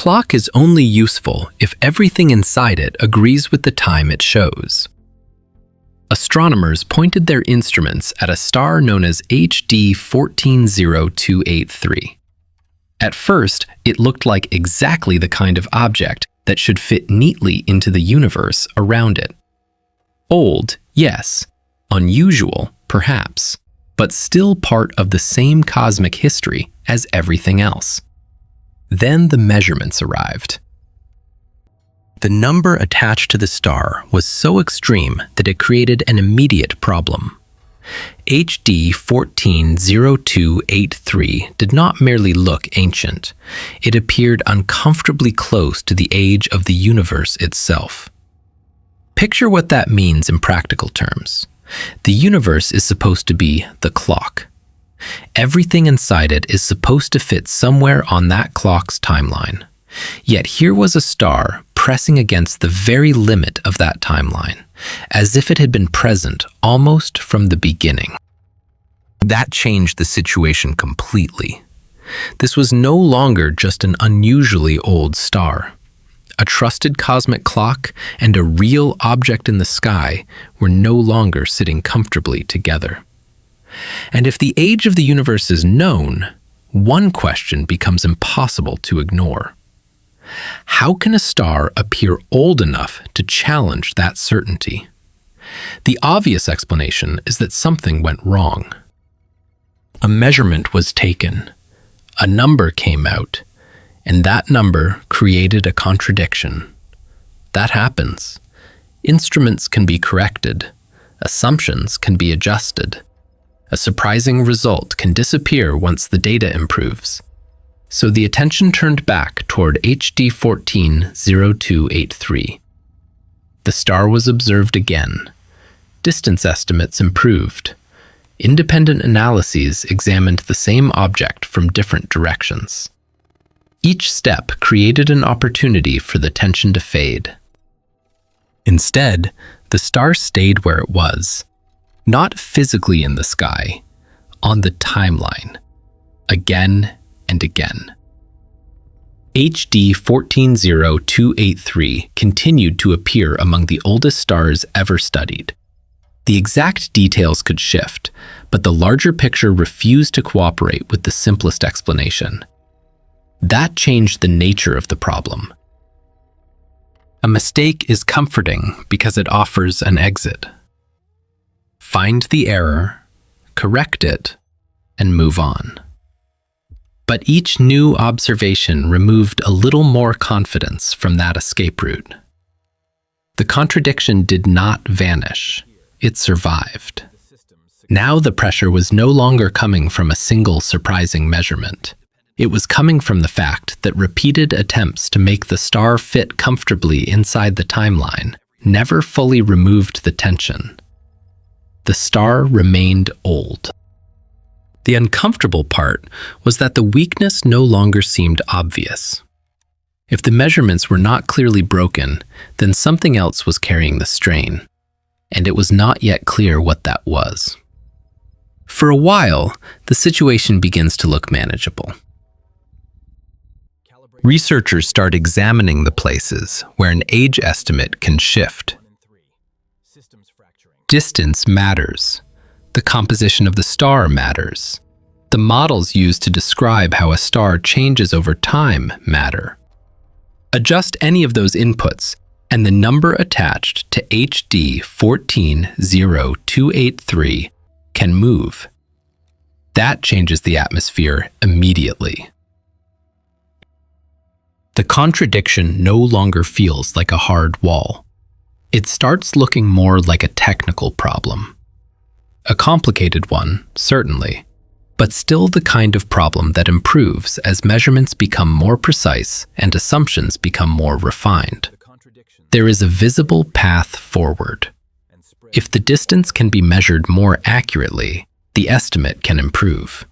clock is only useful if everything inside it agrees with the time it shows. Astronomers pointed their instruments at a star known as HD 140283. At first, it looked like exactly the kind of object that should fit neatly into the universe around it. Old, yes. Unusual, perhaps, but still part of the same cosmic history as everything else. Then the measurements arrived. The number attached to the star was so extreme that it created an immediate problem. HD 140283 did not merely look ancient, it appeared uncomfortably close to the age of the universe itself. Picture what that means in practical terms. The universe is supposed to be the clock. Everything inside it is supposed to fit somewhere on that clock's timeline. Yet here was a star pressing against the very limit of that timeline, as if it had been present almost from the beginning. That changed the situation completely. This was no longer just an unusually old star. A trusted cosmic clock and a real object in the sky were no longer sitting comfortably together. And if the age of the universe is known, one question becomes impossible to ignore. How can a star appear old enough to challenge that certainty? The obvious explanation is that something went wrong. A measurement was taken, a number came out, and that number created a contradiction. That happens. Instruments can be corrected, assumptions can be adjusted. A surprising result can disappear once the data improves. So the attention turned back toward HD 140283. The star was observed again. Distance estimates improved. Independent analyses examined the same object from different directions. Each step created an opportunity for the tension to fade. Instead, the star stayed where it was, not physically in the sky, on the timeline, again and again. HD 140283 continued to appear among the oldest stars ever studied. The exact details could shift, but the larger picture refused to cooperate with the simplest explanation. That changed the nature of the problem. A mistake is comforting because it offers an exit. Find the error, correct it, and move on. But each new observation removed a little more confidence from that escape route. The contradiction did not vanish, it survived. Now the pressure was no longer coming from a single surprising measurement. It was coming from the fact that repeated attempts to make the star fit comfortably inside the timeline never fully removed the tension. The star remained old. The uncomfortable part was that the weakness no longer seemed obvious. If the measurements were not clearly broken, then something else was carrying the strain, and it was not yet clear what that was. For a while, the situation begins to look manageable. Researchers start examining the places where an age estimate can shift. Distance matters. The composition of the star matters. The models used to describe how a star changes over time matter. Adjust any of those inputs, and the number attached to HD 140283 can move. That changes the atmosphere immediately. The contradiction no longer feels like a hard wall. It starts looking more like a technical problem. A complicated one, certainly, but still the kind of problem that improves as measurements become more precise and assumptions become more refined. There is a visible path forward. If the distance can be measured more accurately, the estimate can improve.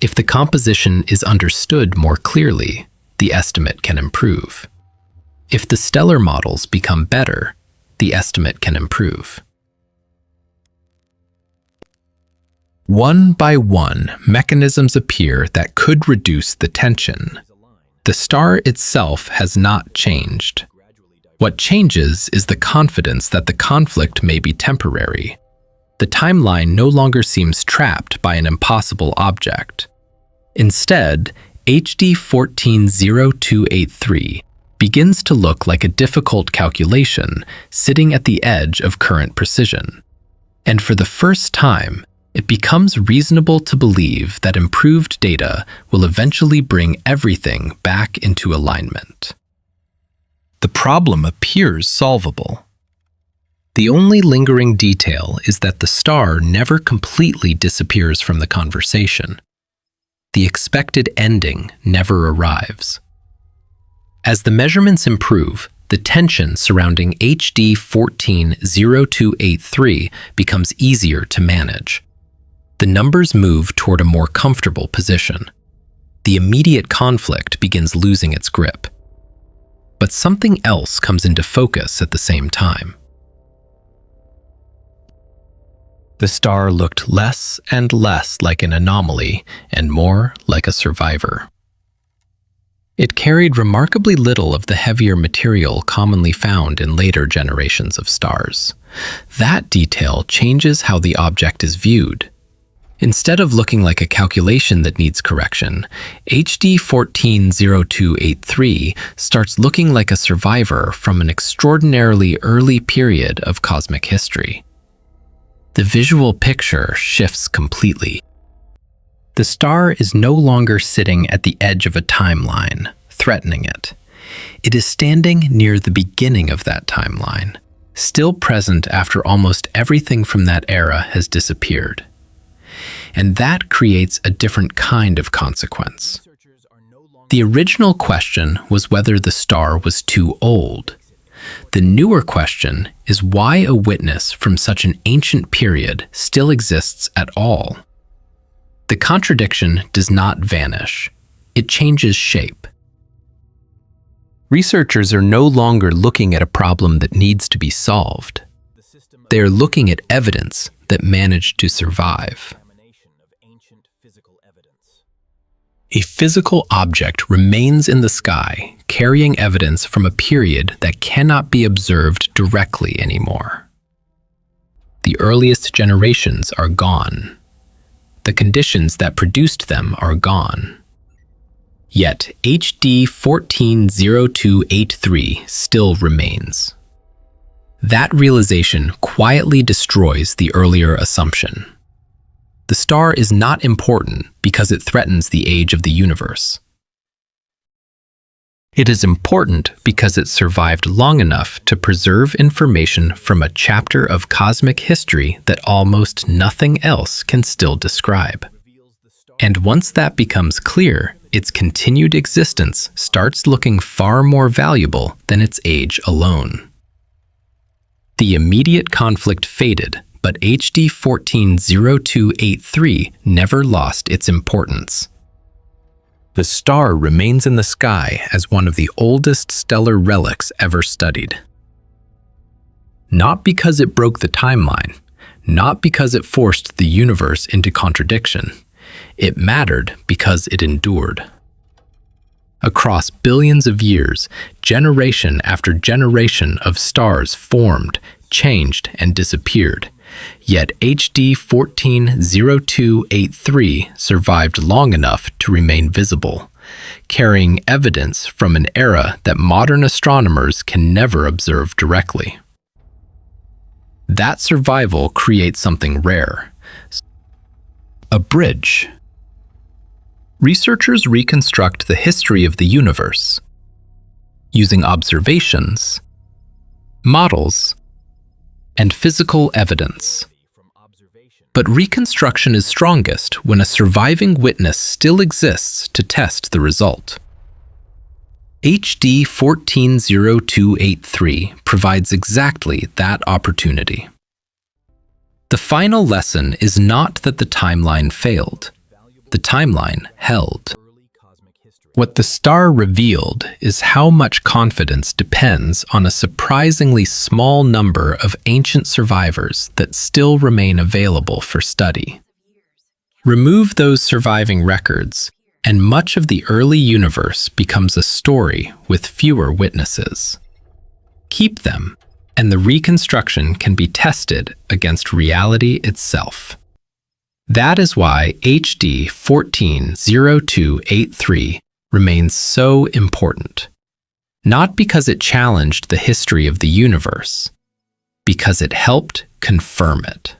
If the composition is understood more clearly, the estimate can improve. If the stellar models become better, the estimate can improve. One by one, mechanisms appear that could reduce the tension. The star itself has not changed. What changes is the confidence that the conflict may be temporary. The timeline no longer seems trapped by an impossible object. Instead, HD 140283 begins to look like a difficult calculation sitting at the edge of current precision. And for the first time, it becomes reasonable to believe that improved data will eventually bring everything back into alignment. The problem appears solvable. The only lingering detail is that the star never completely disappears from the conversation. The expected ending never arrives. As the measurements improve, the tension surrounding HD 140283 becomes easier to manage. The numbers move toward a more comfortable position. The immediate conflict begins losing its grip. But something else comes into focus at the same time. The star looked less and less like an anomaly and more like a survivor. It carried remarkably little of the heavier material commonly found in later generations of stars. That detail changes how the object is viewed. Instead of looking like a calculation that needs correction, HD 140283 starts looking like a survivor from an extraordinarily early period of cosmic history. The visual picture shifts completely. The star is no longer sitting at the edge of a timeline, threatening it. It is standing near the beginning of that timeline, still present after almost everything from that era has disappeared. And that creates a different kind of consequence. The original question was whether the star was too old. The newer question is why a witness from such an ancient period still exists at all. The contradiction does not vanish. It changes shape. Researchers are no longer looking at a problem that needs to be solved. They are looking at evidence that managed to survive. A physical object remains in the sky, carrying evidence from a period that cannot be observed directly anymore. The earliest generations are gone. The conditions that produced them are gone. Yet HD 140283 still remains. That realization quietly destroys the earlier assumption. The star is not important because it threatens the age of the universe. It is important because it survived long enough to preserve information from a chapter of cosmic history that almost nothing else can still describe. And once that becomes clear, its continued existence starts looking far more valuable than its age alone. The immediate conflict faded, but HD 140283 never lost its importance. The star remains in the sky as one of the oldest stellar relics ever studied. Not because it broke the timeline, not because it forced the universe into contradiction. It mattered because it endured. Across billions of years, generation after generation of stars formed, changed, and disappeared. Yet HD 140283 survived long enough to remain visible, carrying evidence from an era that modern astronomers can never observe directly. That survival creates something rare: a bridge. Researchers reconstruct the history of the universe using observations, models, and physical evidence. But reconstruction is strongest when a surviving witness still exists to test the result. HD 140283 provides exactly that opportunity. The final lesson is not that the timeline failed. The timeline held. What the star revealed is how much confidence depends on a surprisingly small number of ancient survivors that still remain available for study. Remove those surviving records, and much of the early universe becomes a story with fewer witnesses. Keep them, and the reconstruction can be tested against reality itself. That is why HD 140283 remains so important. Not because it challenged the history of the universe, because it helped confirm it.